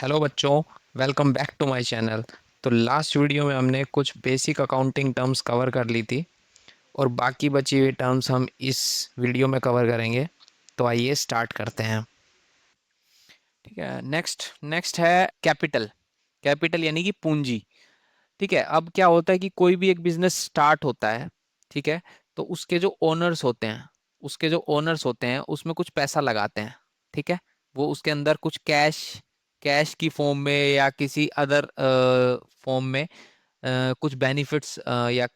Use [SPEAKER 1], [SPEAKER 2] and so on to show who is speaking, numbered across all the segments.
[SPEAKER 1] Hello बच्चों, welcome back to my channel. तो last video में हमने कुछ बेसिक अकाउंटिंग टर्म्स कवर कर ली थी और बाकी बची हुई टर्म्स हम इस वीडियो में कवर करेंगे। तो आइए स्टार्ट करते हैं। ठीक है, नेक्स्ट नेक्स्ट है कैपिटल। कैपिटल यानी कि पूंजी। ठीक है, अब क्या होता है कि कोई भी एक बिजनेस स्टार्ट होता है, ठीक है, तो उसके जो ओनर्स होते हैं उसमें कुछ पैसा लगाते हैं। ठीक है, वो उसके अंदर कुछ कैश कैश की फॉर्म में या किसी अदर फॉर्म में कुछ बेनिफिट्स या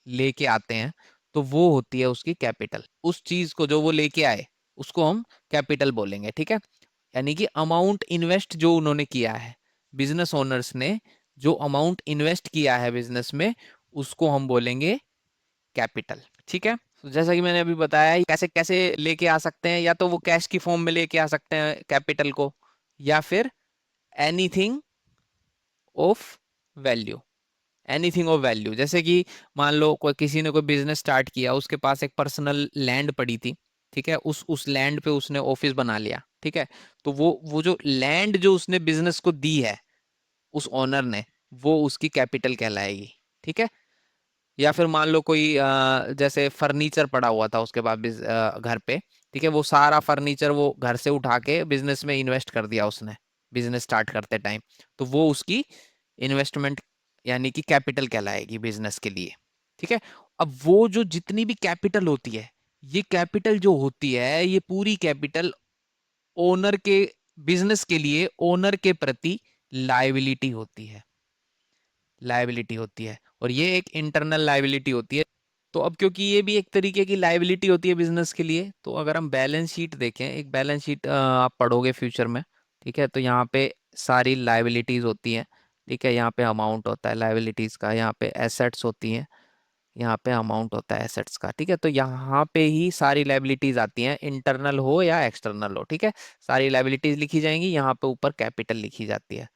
[SPEAKER 1] लेके आते हैं। तो वो होती है उसकी कैपिटल। उस चीज को जो वो लेके आए उसको हम कैपिटल बोलेंगे। ठीक है, यानी कि अमाउंट इन्वेस्ट जो उन्होंने किया है, बिजनेस ओनर्स ने जो अमाउंट इन्वेस्ट किया है बिजनेस में, उसको हम बोलेंगे कैपिटल। ठीक है, तो जैसा कि मैंने अभी बताया, कैसे कैसे लेके आ सकते हैं, या तो वो कैश की फॉर्म में लेके आ सकते हैं कैपिटल को, या फिर anything of value. Anything of value, जैसे कि मान लो कोई किसी ने कोई बिजनेस स्टार्ट किया, उसके पास एक पर्सनल लैंड पड़ी थी। ठीक है, उस लैंड पे उसने ऑफिस बना लिया। ठीक है, तो वो जो लैंड जो उसने बिजनेस को दी है उस ओनर ने, वो उसकी कैपिटल कहलाएगी। ठीक है, या फिर मान लो कोई जैसे फर्नीचर पड़ा हुआ था उसके बाद घर पे। ठीक है, वो सारा फर्नीचर वो घर से उठा के बिजनेस में इन्वेस्ट कर दिया उसने बिजनेस स्टार्ट करते टाइम। तो वो उसकी इन्वेस्टमेंट यानी कि कैपिटल कहलाएगी बिजनेस के लिए। ठीक है, अब वो जो जितनी भी कैपिटल होती है, ये कैपिटल जो होती है, ये पूरी कैपिटल ओनर के बिजनेस के लिए ओनर के प्रति लायबिलिटी होती है। लायबिलिटी होती है, और ये एक इंटरनल लायबिलिटी होती है। तो अब क्योंकि ये भी एक तरीके की लायबिलिटी होती है बिजनेस के लिए, तो अगर हम बैलेंस शीट देखें, एक बैलेंस शीट आप पढ़ोगे फ्यूचर में। ठीक है, तो यहाँ पे सारी लायबिलिटीज होती हैं। ठीक है, यहाँ पे अमाउंट होता है लायबिलिटीज का, यहाँ पे एसेट्स होती हैं, यहाँ पे अमाउंट होता है एसेट्स का। ठीक है, तो यहाँ पे ही सारी लायबिलिटीज आती हैं, इंटरनल हो या एक्सटर्नल हो। ठीक है, सारी लायबिलिटीज लिखी जाएंगी, यहाँ पे ऊपर कैपिटल लिखी जाती है,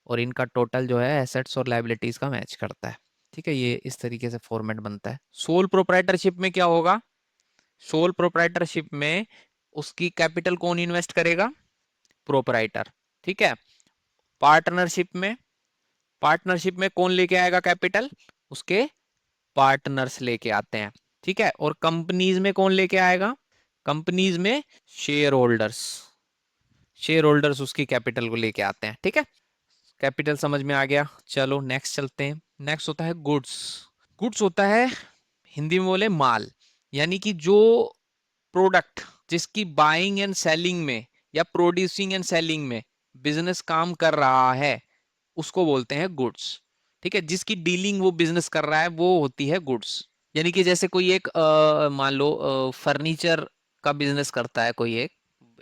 [SPEAKER 1] और इनका टोटल जो है एसेट्स और लायबिलिटीज का मैच करता है। ठीक है, ये इस तरीके से फॉर्मेट बनता है। सोल प्रोप्राइटरशिप में क्या होगा? सोल प्रोप्राइटरशिप में उसकी कैपिटल कौन इन्वेस्ट करेगा? प्रोप्राइटर। ठीक है, पार्टनरशिप में, पार्टनरशिप में कौन लेके आएगा कैपिटल? उसके पार्टनर्स लेके आते हैं। ठीक है, और कंपनीज में कौन लेके आएगा? कंपनीज में शेयर होल्डर्स, शेयर होल्डर्स उसकी कैपिटल को लेके आते हैं। ठीक है, कैपिटल समझ में आ गया। चलो नेक्स्ट चलते हैं। नेक्स्ट होता है गुड्स। गुड्स होता है, हिंदी में बोले माल, यानी कि जो प्रोडक्ट जिसकी बाइंग एंड सेलिंग में या प्रोड्यूसिंग एंड सेलिंग में बिजनेस काम कर रहा है, उसको बोलते हैं गुड्स। ठीक है, जिसकी डीलिंग वो बिजनेस कर रहा है वो होती है गुड्स। यानी कि जैसे कोई एक मान लो फर्नीचर का बिजनेस करता है कोई एक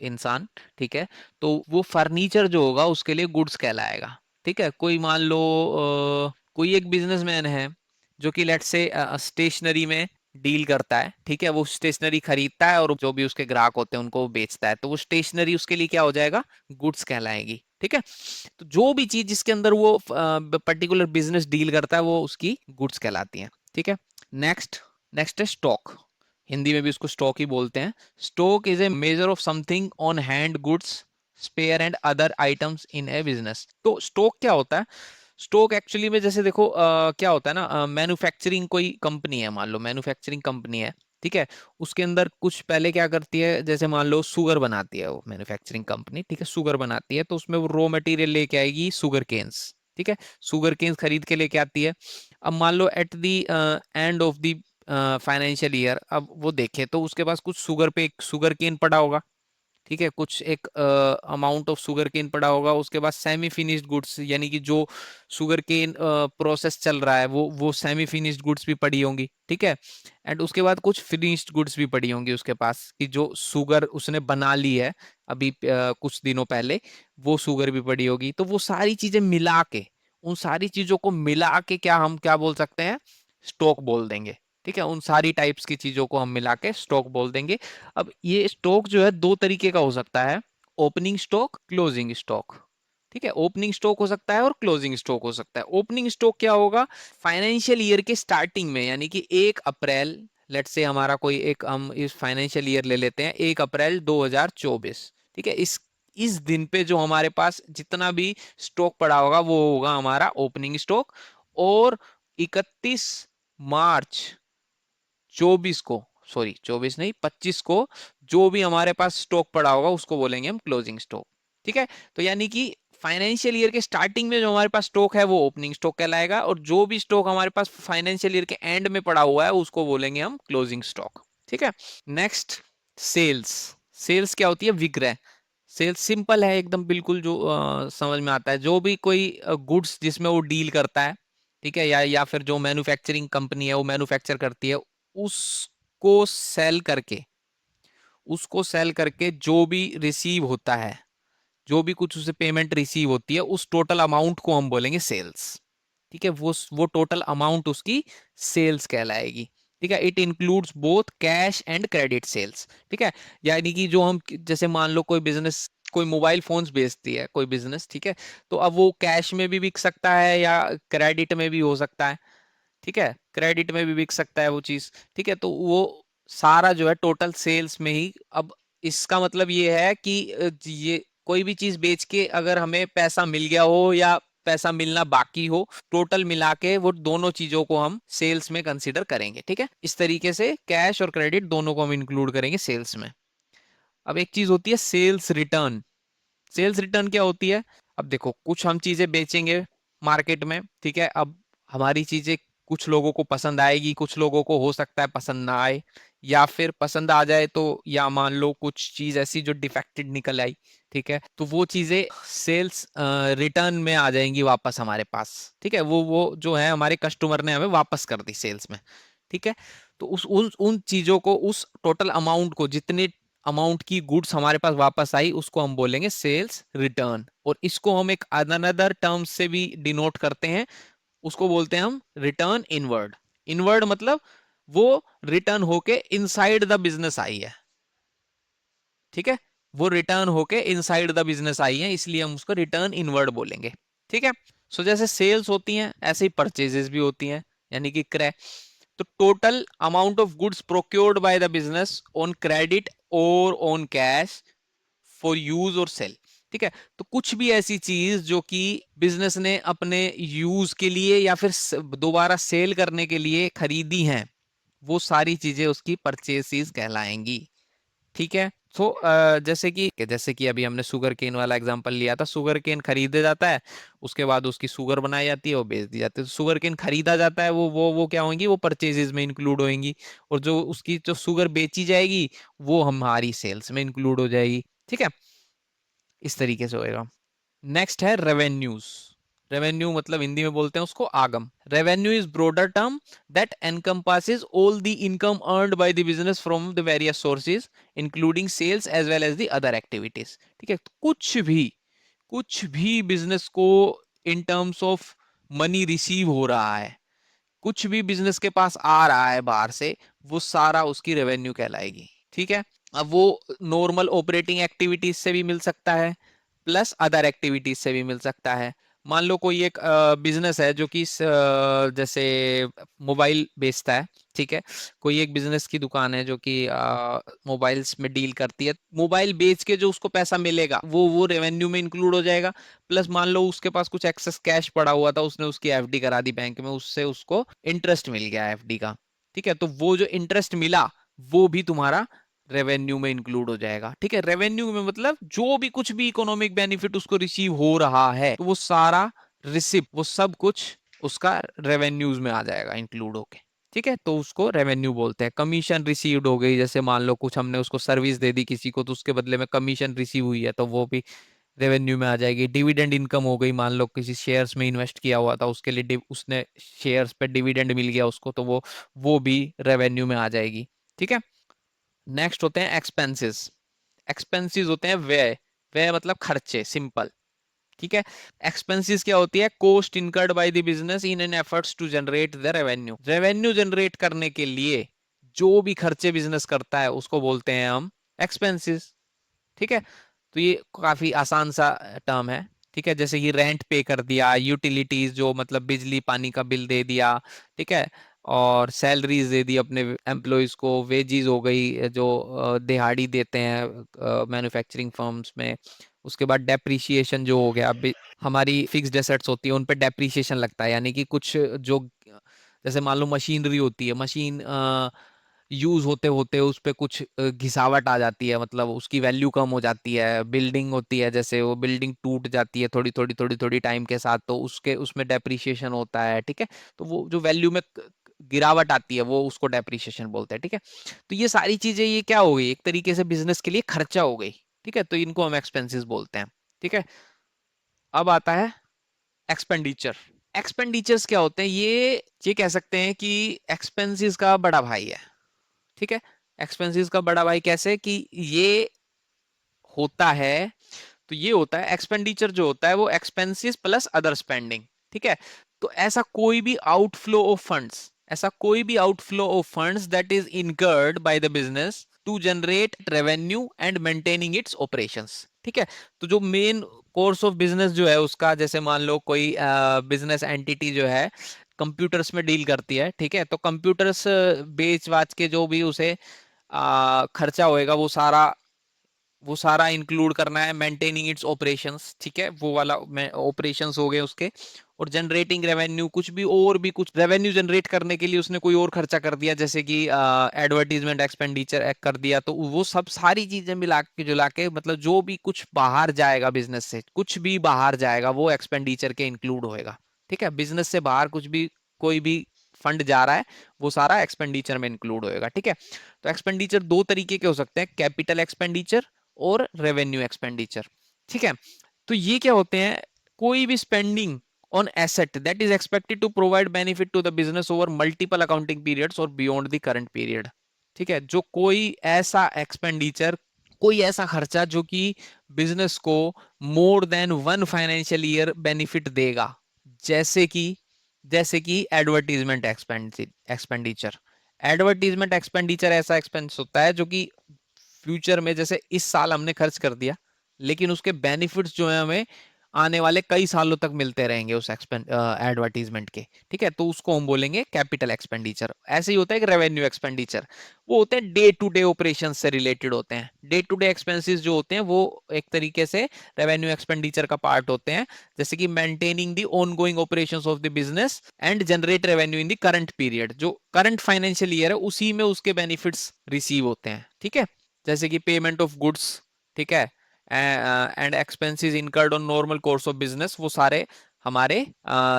[SPEAKER 1] इंसान। ठीक है, तो वो फर्नीचर जो होगा उसके लिए गुड्स कहलाएगा। ठीक है, कोई मान लो कोई एक बिजनेसमैन है जो कि लेट्स से स्टेशनरी में डील करता है। ठीक है, वो स्टेशनरी खरीदता है और जो भी उसके ग्राहक होते हैं उनको वो बेचता है, तो वो स्टेशनरी उसके लिए क्या हो जाएगा? गुड्स कहलाएगी। ठीक है, तो जो भी चीज जिसके अंदर वो पर्टिकुलर बिजनेस डील करता है वो उसकी गुड्स कहलाती हैं। ठीक है, नेक्स्ट नेक्स्ट है स्टॉक। हिंदी में भी उसको स्टॉक ही बोलते हैं। Stock is a measure of something on hand, goods, spare and other items in a business. तो स्टॉक क्या होता है? स्टॉक एक्चुअली में जैसे देखो क्या होता है ना, मैन्युफैक्चरिंग कोई कंपनी है, मान लो मैन्युफैक्चरिंग कंपनी है। ठीक है, उसके अंदर कुछ पहले क्या करती है, जैसे मान लो शुगर बनाती है वो मैन्युफैक्चरिंग कंपनी। ठीक है, शुगर बनाती है, तो उसमें वो रॉ मटेरियल लेके आएगी शुगर केन्स। ठीक है, शुगर केन्स खरीद के लेके आती है। अब मान लो at the end of the financial year, अब वो देखे तो उसके पास कुछ शुगर पे एक शुगर केन पड़ा होगा। ठीक है, कुछ एक अमाउंट ऑफ शुगर केन पड़ा होगा। उसके बाद सेमी फिनिश्ड गुड्स, यानी कि जो शुगर केन प्रोसेस चल रहा है वो सेमी फिनिश्ड गुड्स भी पड़ी होंगी। ठीक है, एंड उसके बाद कुछ फिनिश्ड गुड्स भी पड़ी होंगी उसके पास, कि जो शुगर उसने बना ली है अभी कुछ दिनों पहले, वो शुगर भी पड़ी होगी। तो वो सारी चीजें मिला के, उन सारी चीजों को मिला के क्या हम क्या बोल सकते हैं? स्टॉक बोल देंगे। ठीक है, उन सारी टाइप्स की चीजों को हम मिला के स्टॉक बोल देंगे। अब ये स्टॉक जो है दो तरीके का हो सकता है, ओपनिंग स्टॉक, क्लोजिंग स्टॉक। ठीक है, ओपनिंग स्टॉक हो सकता है और क्लोजिंग स्टॉक हो सकता है। ओपनिंग स्टॉक क्या होगा? फाइनेंशियल ईयर के स्टार्टिंग में, यानी कि 1 अप्रैल, लेट्स से हमारा कोई एक, हम इस फाइनेंशियल ईयर ले लेते हैं 1 अप्रैल 2024। ठीक है, इस दिन पे जो हमारे पास जितना भी स्टॉक पड़ा होगा वो होगा हमारा ओपनिंग स्टॉक। और 31 मार्च 24 को, सॉरी 24 नहीं 25 को, जो भी हमारे पास स्टॉक पड़ा होगा उसको बोलेंगे हम क्लोजिंग स्टॉक। ठीक है, तो यानी कि फाइनेंशियल ईयर के स्टार्टिंग में जो हमारे पास स्टॉक है वो ओपनिंग स्टॉक कहलाएगा, और जो भी स्टॉक हमारे पास फाइनेंशियल ईयर के एंड में पड़ा हुआ है उसको बोलेंगे हम क्लोजिंग स्टॉक। ठीक है, नेक्स्ट सेल्स। सेल्स क्या होती है? विक्रय। सेल्स सिंपल है एकदम, बिल्कुल जो समझ में आता है, जो भी कोई गुड्स जिसमें वो डील करता है, ठीक है, या फिर जो मैन्युफैक्चरिंग कंपनी है वो मैन्युफैक्चर करती है, उसको सेल करके, उसको सेल करके जो भी रिसीव होता है, जो भी कुछ उसे पेमेंट रिसीव होती है, उस टोटल अमाउंट को हम बोलेंगे सेल्स। ठीक है, वो टोटल अमाउंट उसकी सेल्स कहलाएगी। ठीक है, it includes both cash and credit sales. ठीक है, यानी कि जो हम, जैसे मान लो कोई बिजनेस कोई मोबाइल फोन्स बेचती है कोई बिजनेस, ठीक है, तो अब वो कैश में भी बिक सकता है या क्रेडिट में भी हो सकता है। ठीक है, क्रेडिट में भी बिक सकता है वो चीज। ठीक है, तो वो सारा जो है टोटल सेल्स में ही। अब इसका मतलब ये है कि ये कोई भी चीज बेच के अगर हमें पैसा मिल गया हो या पैसा मिलना बाकी हो, टोटल मिला के वो दोनों चीजों को हम सेल्स में कंसीडर करेंगे। ठीक है, इस तरीके से कैश और क्रेडिट दोनों को हम इंक्लूड करेंगे सेल्स में। अब एक चीज होती है सेल्स रिटर्न। सेल्स रिटर्न क्या होती है? अब देखो, कुछ हम चीजें बेचेंगे मार्केट में, ठीक है, अब हमारी चीजें कुछ लोगों को पसंद आएगी, कुछ लोगों को हो सकता है पसंद ना आए, या फिर पसंद आ जाए तो, या मान लो कुछ चीज ऐसी जो डिफेक्टेड निकल आई, ठीक है, तो वो चीजें सेल्स रिटर्न में आ जाएंगी वापस हमारे पास। ठीक है, वो जो है हमारे कस्टमर ने हमें वापस कर दी सेल्स में। ठीक है, तो उस उन चीजों को, उस टोटल अमाउंट को, जितने अमाउंट की गुड्स हमारे पास वापस आई, उसको हम बोलेंगे सेल्स रिटर्न। और इसको हम एक अनदर टर्म से भी डिनोट करते हैं, उसको बोलते हैं हम रिटर्न इनवर्ड। इनवर्ड मतलब वो रिटर्न होके इनसाइड द बिजनेस आई है। ठीक है, वो रिटर्न होके इनसाइड द बिजनेस आई है, इसलिए हम उसको रिटर्न इनवर्ड बोलेंगे। ठीक है, सो जैसे सेल्स होती हैं ऐसे ही परचेजेस भी होती हैं, यानी कि क्रय। तो total amount of goods procured by the business on credit और ऑन कैश फॉर यूज और सेल। ठीक है, तो कुछ भी ऐसी चीज जो कि बिजनेस ने अपने यूज के लिए या फिर दोबारा सेल करने के लिए खरीदी हैं, वो सारी चीजें उसकी परचेसेस कहलाएंगी। ठीक है, तो जैसे कि अभी हमने शुगर केन वाला एग्जांपल लिया था, शुगर केन खरीदा जाता है, उसके बाद उसकी शुगर बनाई जाती है, वो बेच दी जाती है। तो शुगर केन खरीदा जाता है, वो क्या होंगी, वो परचेजेस में इंक्लूड होंगी। और जो उसकी जो शुगर बेची जाएगी वो हमारी सेल्स में इंक्लूड हो जाएगी। ठीक है, इस तरीके से होएगा। नेक्स्ट है रेवेन्यूज। रेवेन्यू मतलब हिंदी में बोलते हैं उसको आगम। Revenue is broader term that encompasses all the income earned by the business from the various sources including sales as well as the other activities. ठीक है, तो कुछ भी बिजनेस को in terms of money receive हो रहा है, कुछ भी बिजनेस के पास आ रहा है बाहर से, वो सारा उसकी रेवेन्यू कहलाएगी। ठीक है, अब वो नॉर्मल ऑपरेटिंग एक्टिविटीज से भी मिल सकता है, प्लस अदर एक्टिविटीज से भी मिल सकता है। मान लो कोई एक बिजनेस है जो कि जैसे मोबाइल बेचता है, ठीक है, कोई एक बिजनेस की दुकान है जो कि मोबाइल्स में डील करती है, मोबाइल बेच के जो उसको पैसा मिलेगा वो रेवेन्यू में इंक्लूड हो जाएगा। प्लस मान लो उसके पास कुछ एक्सेस कैश पड़ा हुआ था, उसने उसकी एफडी करा दी बैंक में, उससे उसको इंटरेस्ट मिल गया एफडी का। ठीक है, तो वो जो इंटरेस्ट मिला वो भी तुम्हारा रेवेन्यू में इंक्लूड हो जाएगा। ठीक है, रेवेन्यू में मतलब जो भी कुछ भी इकोनॉमिक बेनिफिट उसको रिसीव हो रहा है, तो वो सारा रिसिप्ट, वो सब कुछ उसका रेवेन्यूज में आ जाएगा इंक्लूड होके। ठीक है, तो उसको रेवेन्यू बोलते हैं। कमीशन रिसीव्ड हो गई, जैसे मान लो कुछ हमने उसको सर्विस दे दी किसी को, तो उसके बदले में कमीशन रिसीव हुई है, तो वो भी रेवेन्यू में आ जाएगी। डिविडेंड इनकम हो गई, मान लो किसी शेयर्स में इन्वेस्ट किया हुआ था, उसके लिए उसने शेयर्स पे डिविडेंड मिल गया उसको, तो वो भी रेवेन्यू में आ जाएगी। ठीक है, नेक्स्ट होते हैं एक्सपेंसेस। एक्सपेंसेस होते हैं व्यय। व्यय मतलब खर्चे, सिंपल। ठीक है, एक्सपेंसेस क्या होती है? Cost incurred by the business in an efforts to generate the revenue. Revenue generate करने के लिए जो भी खर्चे बिजनेस करता है उसको बोलते हैं हम एक्सपेंसेस। ठीक है, तो ये काफी आसान सा टर्म है। ठीक है, जैसे कि रेंट पे कर दिया, यूटिलिटीज जो मतलब बिजली पानी का बिल दे दिया, ठीक है, और सैलरीज दे दी अपने एम्प्लॉयज को, वेजीज हो गई जो दिहाड़ी देते हैं मैन्युफैक्चरिंग फर्म्स में, उसके बाद डेप्रिसिएशन जो हो गया, हमारी फिक्स्ड एसेट्स होती है उन पे डेप्रिसिएशन लगता है, यानी कि कुछ जो जैसे मान लो मशीनरी होती है, मशीन यूज होते होते उस पे कुछ घिसावट आ जाती है, मतलब उसकी वैल्यू कम हो जाती है। बिल्डिंग होती है, जैसे वो बिल्डिंग टूट जाती है थोड़ी थोड़ी टाइम के साथ, तो उसके उसमें डेप्रिसिएशन होता है, ठीक है। तो वो जो वैल्यू में गिरावट आती है वो उसको डेप्रिसिएशन बोलते हैं, ठीक है। तो ये सारी चीजें ये क्या हो गई, एक तरीके से बिजनेस के लिए खर्चा हो गई, ठीक है। तो इनको हम एक्सपेंसेस बोलते हैं, ठीक है। अब आता है एक्सपेंडिचर। एक्सपेंडिचर्स क्या होते हैं, ये कह सकते हैं कि एक्सपेंसेस का बड़ा भाई है, ठीक है। एक्सपेंसेस का बड़ा भाई कैसे, कि ये होता है, तो ये होता है एक्सपेंडिचर जो होता है वो एक्सपेंसेस प्लस अदर स्पेंडिंग, ठीक है। तो ऐसा कोई भी आउटफ्लो ऑफ फंड्स, ऐसा कोई भी outflow of funds that is incurred by the business to generate revenue and maintaining its operations, ठीक है। तो जो मेन कोर्स ऑफ बिजनेस जो है उसका, जैसे मान लो कोई बिजनेस एंटिटी जो है कंप्यूटर्स में डील करती है, ठीक है। तो कंप्यूटर्स बेच बाच के जो भी उसे खर्चा होएगा वो सारा इंक्लूड करना है, मेंटेनिंग इट्स ऑपरेशंस, ठीक है। वो वाला ऑपरेशंस हो गए उसके, और जनरेटिंग रेवेन्यू, कुछ भी और भी कुछ रेवेन्यू जनरेट करने के लिए उसने कोई और खर्चा कर दिया, जैसे कि एडवर्टीजमेंट एक्सपेंडिचर कर दिया, तो वो सब सारी चीजें मिला के जुला के, मतलब जो भी कुछ बाहर जाएगा बिजनेस से, कुछ भी बाहर जाएगा वो एक्सपेंडिचर के इंक्लूड होएगा, ठीक है। बिजनेस से बाहर कुछ भी, कोई भी फंड जा रहा है वो सारा एक्सपेंडिचर में इंक्लूड होएगा, ठीक है। तो एक्सपेंडिचर दो तरीके के हो सकते हैं, कैपिटल एक्सपेंडिचर और रेवेन्यू एक्सपेंडिचर, ठीक है। तो ये क्या होते हैं, कोई भी spending on asset that is expected to provide benefit to the business over multiple accounting periods और बियॉन्ड द करंट पीरियड, ठीक है। जो कोई ऐसा एक्सपेंडिचर, कोई ऐसा खर्चा जो कि बिजनेस को more than one financial year benefit देगा, जैसे कि एडवर्टीजमेंट एक्सपेंडिचर। एडवर्टीजमेंट एक्सपेंडिचर ऐसा एक्सपेंस होता है जो कि फ्यूचर में, जैसे इस साल हमने खर्च कर दिया, लेकिन उसके बेनिफिट्स जो है हमें आने वाले कई सालों तक मिलते रहेंगे उस एडवर्टीजमेंट के, ठीक है। तो उसको हम बोलेंगे कैपिटल एक्सपेंडिचर। ऐसे ही होता है कि रेवेन्यू एक्सपेंडिचर, वो होते हैं डे टू डे ऑपरेशन से रिलेटेड होते हैं। डे टू डे एक्सपेंसेस जो होते हैं वो एक तरीके से रेवेन्यू एक्सपेंडिचर का पार्ट होते हैं, जैसे कि maintaining the ongoing operations of the business and generate revenue in the current period, जो करंट फाइनेंशियल ईयर है उसी में उसके बेनिफिट्स रिसीव होते हैं, ठीक है। जैसे कि पेमेंट ऑफ गुड्स, ठीक है, and expenses incurred on normal course of business, वो सारे हमारे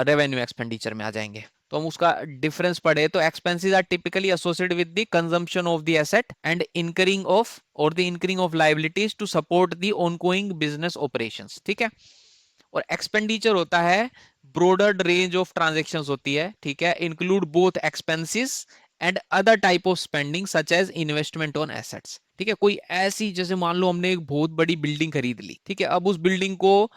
[SPEAKER 1] रेवेन्यू एक्सपेंडिचर में आ जाएंगे। तो हम उसका डिफरेंस पढ़े तो expenses are typically associated with the consumption of the asset and incurring of liabilities to support the ongoing business operations, ठीक है। और एक्सपेंडिचर होता है ब्रोडर रेंज ऑफ ट्रांजेक्शन्स होती है, ठीक है, include both expenses and other type of spending such as investment on assets, ठीक है। कोई ऐसी, जैसे मान लो हमने एक बहुत बड़ी बिल्डिंग खरीद ली, ठीक है। अब उस बिल्डिंग को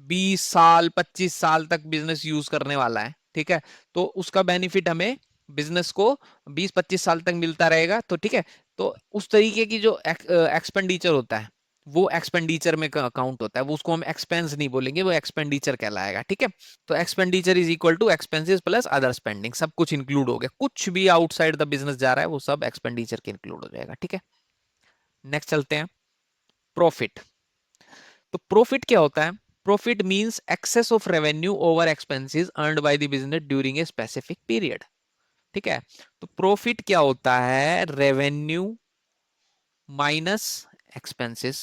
[SPEAKER 1] 20 साल 25 साल तक बिजनेस यूज करने वाला है, ठीक है। तो उसका बेनिफिट हमें बिजनेस को 20-25 साल तक मिलता रहेगा, तो ठीक है। तो उस तरीके की जो एक्सपेंडिचर होता है वो एक्सपेंडिचर में काउंट होता है, वो उसको हम एक्सपेंस नहीं बोलेंगे, वो एक्सपेंडिचर कहलाएगा, ठीक है। तो expenditure is equal to expenses plus other spending, सब कुछ इंक्लूड हो गया, कुछ भी आउटसाइड द बिजनेस जा रहा है वो सब एक्सपेंडिचर के इंक्लूड हो जाएगा, ठीक है। नेक्स्ट चलते हैं, प्रॉफिट। तो प्रॉफिट क्या होता है, profit means excess of revenue over expenses earned by the business during a specific period, ठीक है। तो प्रॉफिट क्या होता है, revenue minus expenses,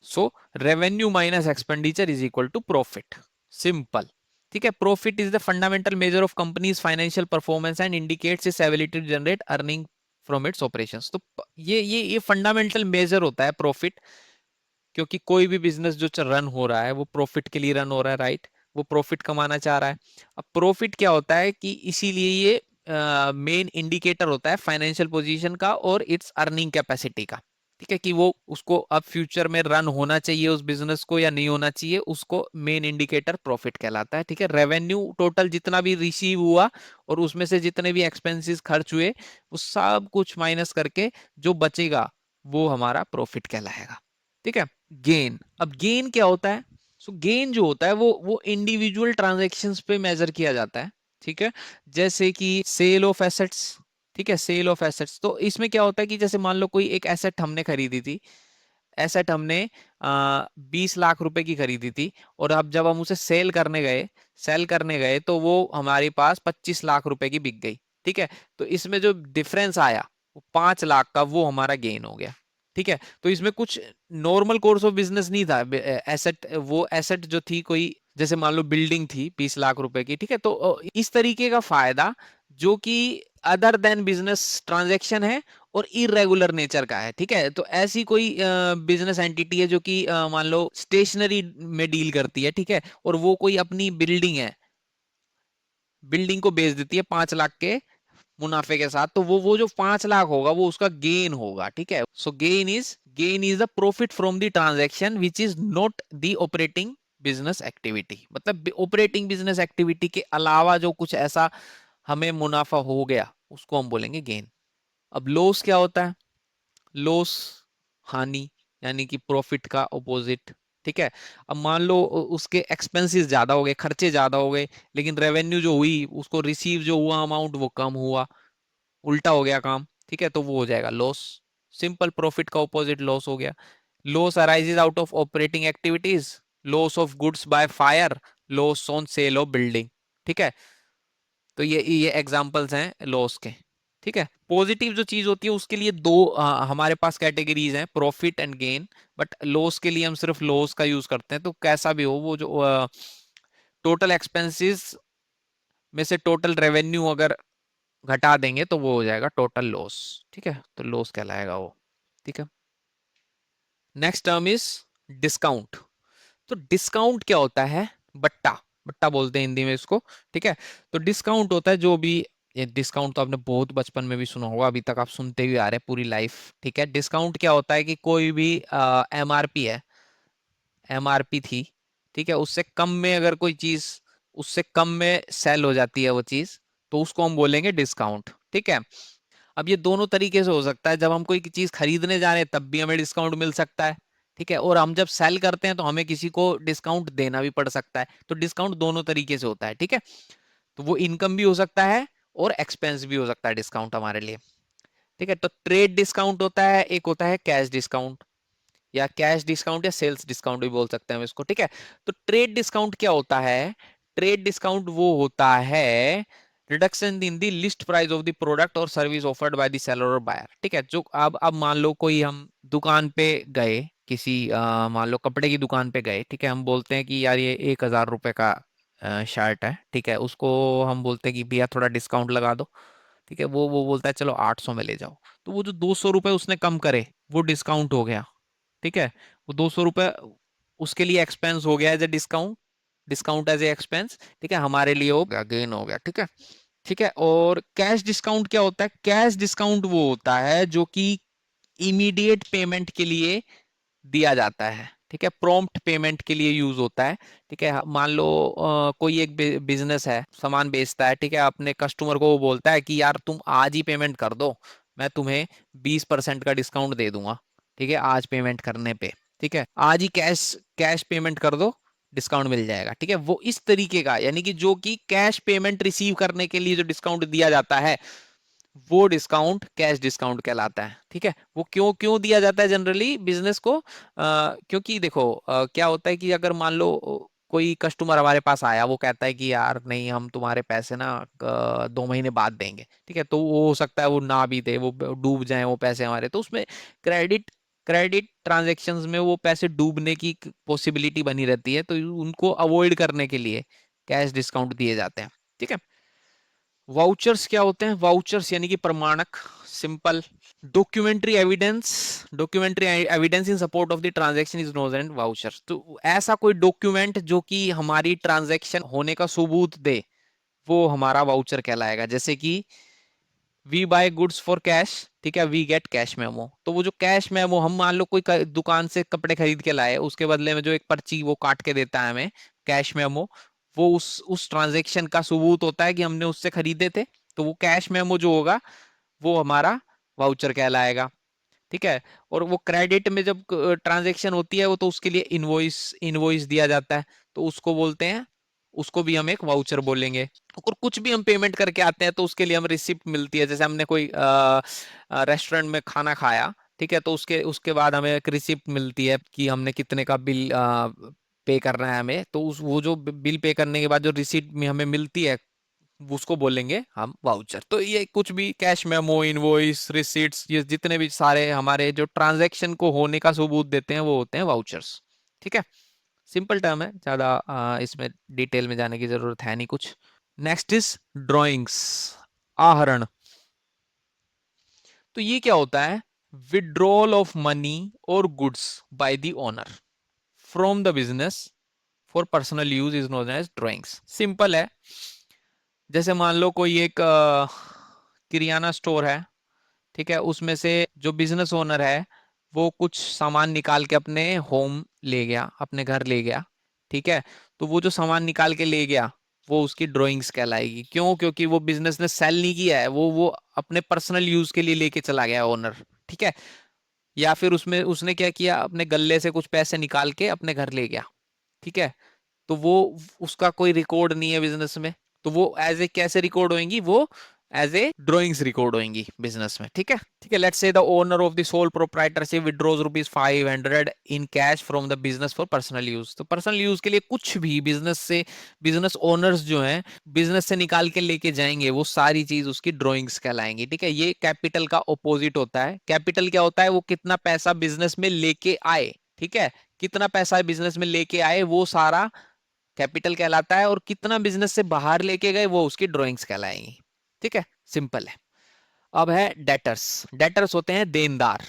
[SPEAKER 1] so revenue minus expenditure is equal to profit, simple, ठीक है। Profit is the fundamental measure of company's financial performance and indicates its ability to generate earning from its operations. तो ये fundamental major होता है profit, क्योंकि कोई भी business जो रन हो रहा है वो प्रॉफिट के लिए रन हो रहा है, राइट। वो प्रॉफिट कमाना चाह रहा है। अब प्रॉफिट क्या होता है कि इसीलिए ये मेन इंडिकेटर होता है फाइनेंशियल पोजीशन का और इट्स अर्निंग कैपेसिटी का, ठीक है। कि वो उसको अब फ्यूचर में रन होना चाहिए उस बिजनेस को या नहीं होना चाहिए, उसको मेन इंडिकेटर प्रॉफिट कहलाता है, ठीक है। रेवेन्यू टोटल जितना भी रिसीव हुआ और उसमें से जितने भी एक्सपेंसेस खर्च हुए वो सब कुछ माइनस करके जो बचेगा वो हमारा प्रॉफिट कहलाएगा, ठीक है। गेन, अब गेन क्या होता है, सो गेन जो होता है वो इंडिविजुअल ट्रांजैक्शंस पे मेजर किया जाता है, ठीक है। जैसे कि सेल ऑफ एसेट्स, ठीक है, सेल ऑफ एसेट्स। तो इसमें क्या होता है कि जैसे मान लो कोई एक एसेट हमने खरीदी थी, एसेट हमने 20 लाख रुपए की खरीदी थी, और अब जब हम उसे सेल करने गए तो वो हमारे पास 25 लाख रुपए की बिक गई। ठीक है, तो इसमें जो डिफरेंस आया वो 5 लाख का, वो हमारा गेन हो गया। ठीक है, तो इसमें कुछ नॉर्मल कोर्स ऑफ बिजनेस नहीं था। एसेट, वो एसेट जो थी कोई, जैसे मान लो बिल्डिंग थी 20 लाख रुपए की। ठीक है, तो इस तरीके का फायदा जो कि अदर देन बिजनेस ट्रांजैक्शन है और इरेगुलर नेचर का है। ठीक है, तो ऐसी कोई बिजनेस एंटिटी है जो कि मान लो स्टेशनरी में डील करती है। ठीक है, और वो कोई अपनी बिल्डिंग है, बिल्डिंग को बेच देती है 5 लाख के मुनाफे के साथ, तो वो जो 5 लाख होगा वो उसका गेन होगा। ठीक है, so gain is the profit from the transaction which is not the operating business activity. मतलब ऑपरेटिंग बिजनेस एक्टिविटी के अलावा जो कुछ ऐसा हमें मुनाफा हो गया उसको हम बोलेंगे गेन। अब लॉस क्या होता है? लॉस हानि, यानी कि प्रॉफिट का ऑपोजिट। ठीक है, अब मान लो उसके एक्सपेंसेस ज्यादा हो गए, खर्चे ज्यादा हो गए, लेकिन रेवेन्यू जो हुई, उसको रिसीव जो हुआ अमाउंट वो कम हुआ, उल्टा हो गया काम। ठीक है, तो वो हो जाएगा लॉस। सिंपल, प्रॉफिट का ऑपोजिट लॉस हो गया। Loss arises out of operating activities, loss of goods by fire, loss on sale of building. ठीक है, तो ये एग्जांपल्स हैं लॉस के। ठीक है, पॉजिटिव जो चीज होती है उसके लिए दो हमारे पास कैटेगरीज हैं, profit and gain. But loss के लिए हम सिर्फ लॉस का यूज करते हैं। तो कैसा भी हो, वो जो टोटल एक्सपेंसेस में से टोटल रेवेन्यू अगर घटा देंगे तो वो हो जाएगा टोटल लॉस। ठीक है, तो लॉस कहलाएगा वो। ठीक है, नेक्स्ट टर्म इज डिस्काउंट। तो डिस्काउंट क्या होता है? बट्टा, बट्टा बोलते हैं हिंदी में इसको। ठीक है, तो डिस्काउंट होता है जो भी, ये डिस्काउंट तो आपने बहुत बचपन में भी सुना होगा, अभी तक आप सुनते हुए आ रहे हैं पूरी लाइफ। ठीक है, डिस्काउंट क्या होता है कि कोई भी एमआरपी है, एमआरपी थी, ठीक है, उससे कम में अगर कोई चीज उससे कम में सेल हो जाती है वो चीज, तो उसको हम बोलेंगे डिस्काउंट। ठीक है, अब ये दोनों तरीके से हो सकता है, जब हम कोई चीज खरीदने जा रहे हैं तब भी हमें डिस्काउंट मिल सकता है। ठीक है, और हम जब सेल करते हैं तो हमें किसी को डिस्काउंट देना भी पड़ सकता है। तो डिस्काउंट दोनों तरीके से होता है। ठीक है, तो वो इनकम भी हो सकता है और एक्सपेंस भी हो सकता है डिस्काउंट हमारे लिए। ठीक है, तो ट्रेड डिस्काउंट होता है, एक होता है कैश डिस्काउंट, या कैश डिस्काउंट या सेल्स डिस्काउंट भी बोल सकते हैं हम इसको। ठीक है, तो ट्रेड डिस्काउंट क्या होता है? ट्रेड डिस्काउंट वो होता है reduction in the list price of the product और service offered by the seller और बायर। ठीक है, जो अब मान लो कोई हम दुकान पे गए, किसी मान लो कपड़े की दुकान पे गए। ठीक है, हम बोलते हैं कि यार ये 1,000 रुपए का शर्ट है। ठीक है, उसको हम बोलते हैं कि भैया थोड़ा डिस्काउंट लगा दो। ठीक है, वो बोलता है चलो 800 में ले जाओ। तो वो जो 200 रुपए उसने कम करे वो डिस्काउंट हो गया। ठीक है, वो 200 रुपए उसके लिए एक्सपेंस हो गया as a discount, discount as a expense. ठीक है, हमारे लिए वो गेन हो गया। ठीक है, ठीक है, और कैश डिस्काउंट क्या होता है? कैश डिस्काउंट वो होता है जो कि इमीडिएट पेमेंट के लिए दिया जाता है। ठीक है, प्रॉम्प्ट पेमेंट के लिए यूज होता है। ठीक है, मान लो कोई एक बिजनेस है, सामान बेचता है। ठीक है, अपने कस्टमर को वो बोलता है कि यार तुम आज ही पेमेंट कर दो, मैं तुम्हें 20% का डिस्काउंट दे दूंगा। ठीक है, आज पेमेंट करने पे। ठीक है, आज ही कैश कैश पेमेंट कर दो, डिस्काउंट मिल जाएगा। ठीक है, वो इस तरीके का, यानी कि जो कि कैश पेमेंट रिसीव करने के लिए जो डिस्काउंट दिया जाता है वो डिस्काउंट कैश डिस्काउंट कहलाता है। ठीक है, वो क्यों क्यों दिया जाता है जनरली बिजनेस को? क्योंकि देखो क्या होता है कि अगर मान लो कोई कस्टमर हमारे पास आया, वो कहता है कि यार नहीं, हम तुम्हारे पैसे ना 2 महीने बाद देंगे। ठीक है, तो वो हो सकता है वो ना भी दे, वो डूब जाए वो पैसे हमारे, तो उसमें क्रेडिट क्रेडिट ट्रांजेक्शन्स में वो पैसे डूबने की पॉसिबिलिटी बनी रहती है, तो उनको अवॉइड करने के लिए कैश डिस्काउंट दिए जाते हैं। ठीक है, वाउचर्स क्या होते हैं? वाउचर्स यानी कि प्रमाणक, simple. Documentary evidence in support of the transaction is known as voucher. तो ऐसा कोई डॉक्यूमेंट जो कि हमारी ट्रांजैक्शन होने का सबूत दे, वो हमारा वाउचर कहलाएगा। जैसे कि we buy goods for cash, ठीक है, वी गेट कैश मेमो। तो वो जो कैश मेमो, हम मान लो कोई दुकान से कपड़े खरीद के लाए, उसके बदले में जो एक पर्ची वो काट के देता है हमें, कैश मेमो, वो उस ट्रांजेक्शन का सबूत होता है कि हमने उससे खरीदे थे। तो वो कैश मेमो जो होगा वो हमारा वाउचर कहलाएगा। ठीक है, और वो क्रेडिट में जब ट्रांजेक्शन होती है वो, तो उसके लिए इनवॉइस इनवॉइस दिया जाता है, तो उसको बोलते हैं, उसको भी हम एक वाउचर बोलेंगे। और कुछ भी हम पेमेंट करके आते हैं तो उसके लिए हम रिसिप्ट मिलती है। जैसे हमने कोई रेस्टोरेंट में खाना खाया, ठीक है, तो उसके उसके बाद हमें एक रिसिप्ट मिलती है कि हमने कितने का बिल पे करना है हमें। तो उस वो जो बिल पे करने के बाद जो रिसिप्ट में हमें मिलती है उसको बोलेंगे हम वाउचर। तो ये कुछ भी कैश मेमो, इनवॉइस, रिसीट्स, ये जितने भी सारे हमारे जो ट्रांजैक्शन को होने का सबूत देते हैं वो होते हैं वाउचर्स। ठीक है, सिंपल टर्म है, ज्यादा इसमें डिटेल में जाने की जरूरत है नहीं कुछ। नेक्स्ट इज ड्रॉइंग्स, आहरण। तो ये क्या होता है? विड्रॉल ऑफ मनी और goods by the owner from the business for personal use is known as drawings. Simple है, जैसे मान लो कोई एक किराना स्टोर है, ठीक है, उसमें से जो बिजनेस ओनर है वो कुछ सामान निकाल के अपने होम ले गया, अपने घर ले गया। ठीक है, तो वो जो सामान निकाल के ले गया वो उसकी ड्राइंग्स कहलाएगी। क्यों? क्योंकि वो बिजनेस ने सेल नहीं किया है, वो अपने पर्सनल यूज के लिए लेके चला गया ओनर। ठीक है, या फिर उसमें उसने क्या किया, अपने गल्ले से कुछ पैसे निकाल के अपने घर ले गया। ठीक है, तो वो उसका कोई रिकॉर्ड नहीं है बिजनेस में, तो वो एज ए कैसे रिकॉर्ड होंगी? वो एज ए ड्राइंग्स रिकॉर्ड होंगी बिजनेस में। ठीक है, ठीक है, let's say the owner of the sole proprietorship withdraws ₹500 in cash from the business for personal use. तो पर्सनल यूज के लिए कुछ भी बिजनेस से, बिजनेस ओनर्स जो हैं बिजनेस से निकाल के लेके जाएंगे वो सारी चीज उसकी ड्राइंग्स कहलाएंगी। ठीक है, ये कैपिटल का ऑपोजिट होता है। कैपिटल क्या होता है? वो कितना पैसा बिजनेस में लेके आए। ठीक है, कितना पैसा बिजनेस में लेके आए वो सारा कैपिटल कहलाता है, और कितना बिजनेस से बाहर लेके गए वो उसकी ड्राइंग्स कहलाएंगी। ठीक है, सिंपल है। अब है डेटर्स। डेटर्स होते हैं देनदार।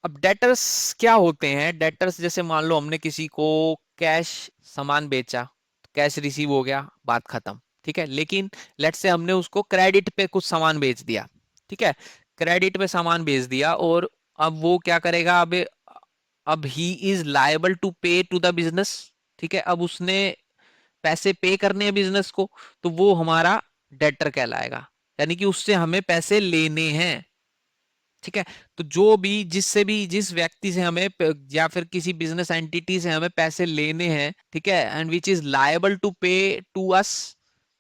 [SPEAKER 1] अब डेटर्स क्या होते हैं? डेटर्स जैसे मान लो हमने किसी को कैश सामान बेचा, कैश रिसीव हो गया, बात खत्म। ठीक है, लेकिन लेट से हमने उसको क्रेडिट पे कुछ सामान बेच दिया। ठीक है, क्रेडिट पे सामान बेच दिया, और अब वो क्या करेगा? अब he is liable to pay to the business. ठीक है, अब उसने पैसे पे करने हैं बिजनेस को, तो वो हमारा डेटर कहलाएगा, यानी कि उससे हमें पैसे लेने हैं। ठीक है, तो जो भी जिससे भी जिस व्यक्ति से हमें या फिर किसी बिजनेस एंटिटी से हमें पैसे लेने हैं, ठीक है, and which is liable to pay to us,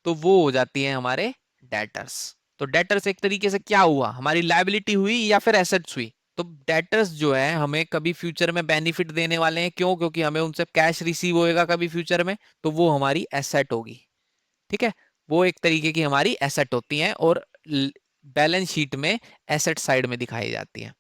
[SPEAKER 1] तो वो हो जाती है हमारे डेटर्स। तो डेटर्स एक तरीके से क्या हुआ? हमारी लायबिलिटी हुई या फिर एसेट्स हुई। तो डेटर्स जो है हमें कभी फ्यूचर में बेनिफिट देने वाले हैं। क्यों? क्योंकि हमें उनसे कैश रिसीव होएगा कभी फ्यूचर में, तो वो हमारी एसेट होगी। ठीक है, वो एक तरीके की हमारी एसेट होती हैं, और बैलेंस शीट में एसेट साइड में दिखाई जाती है।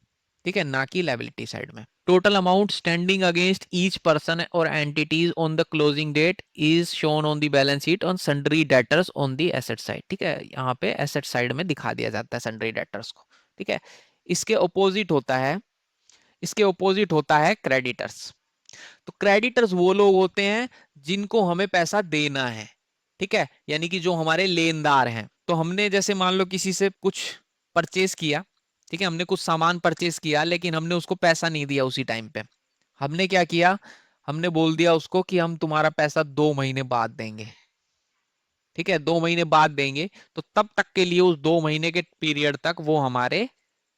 [SPEAKER 1] ठीक है, ना कि लायबिलिटी साइड में। Total amount standing against each person और entities on the closing date is shown on the balance sheet on sundry debtors on the asset side. ठीक है, यहाँ पे एसेट साइड में दिखा दिया जाता है सन्ड्री डेटर्स को। ठीक है, इसके ऑपोजिट होता है, इसके ऑपोजिट होता है क्रेडिटर्स। तो क्रेडिटर्स वो लोग होते हैं जिनको हमें पैसा देना है। ठीक है, यानी कि जो हमारे लेनदार हैं। तो हमने जैसे मान लो किसी से कुछ परचेस किया, ठीक है, हमने कुछ सामान परचेस किया, लेकिन हमने उसको पैसा नहीं दिया उसी टाइम पे। हमने क्या किया? हमने बोल दिया उसको कि हम तुम्हारा पैसा 2 महीने बाद देंगे। ठीक है, 2 महीने बाद देंगे, तो तब तक के लिए, उस 2 महीने के पीरियड तक वो हमारे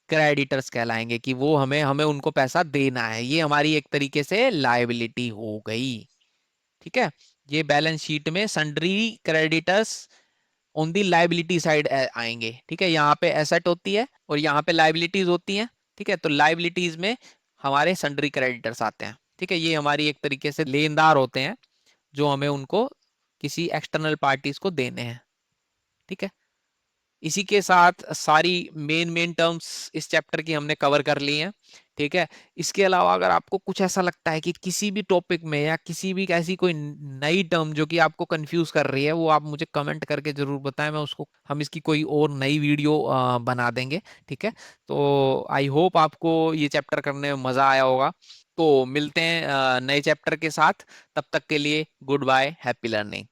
[SPEAKER 1] क्रेडिटर्स कहलाएंगे, कि वो हमें हमें उनको पैसा देना है। ये हमारी एक तरीके से लायबिलिटी हो गई। ठीक है, ये बैलेंस शीट में sundry creditors on the liability side आएंगे। ठीक है, यहाँ पे एसेट होती है और यहाँ पे लायबिलिटीज होती हैं। ठीक है, तो लायबिलिटीज में हमारे सन्ड्री क्रेडिटर्स आते हैं। ठीक है, ये हमारी एक तरीके से लेनदार होते हैं जो हमें उनको किसी एक्सटर्नल पार्टीज को देने हैं। ठीक है, इसी के साथ सारी मेन मेन टर्म्स इस चैप्टर की हमने कवर कर ली हैं। ठीक है, इसके अलावा अगर आपको कुछ ऐसा लगता है कि किसी भी टॉपिक में या किसी भी ऐसी कोई नई टर्म जो कि आपको कंफ्यूज कर रही है, वो आप मुझे कमेंट करके जरूर बताएं। मैं उसको, हम इसकी कोई और नई वीडियो बना देंगे। ठीक है, तो आई होप आपको ये चैप्टर करने में मजा आया होगा। तो मिलते हैं नए चैप्टर के साथ। तब तक के लिए गुड बाय, हैप्पी लर्निंग।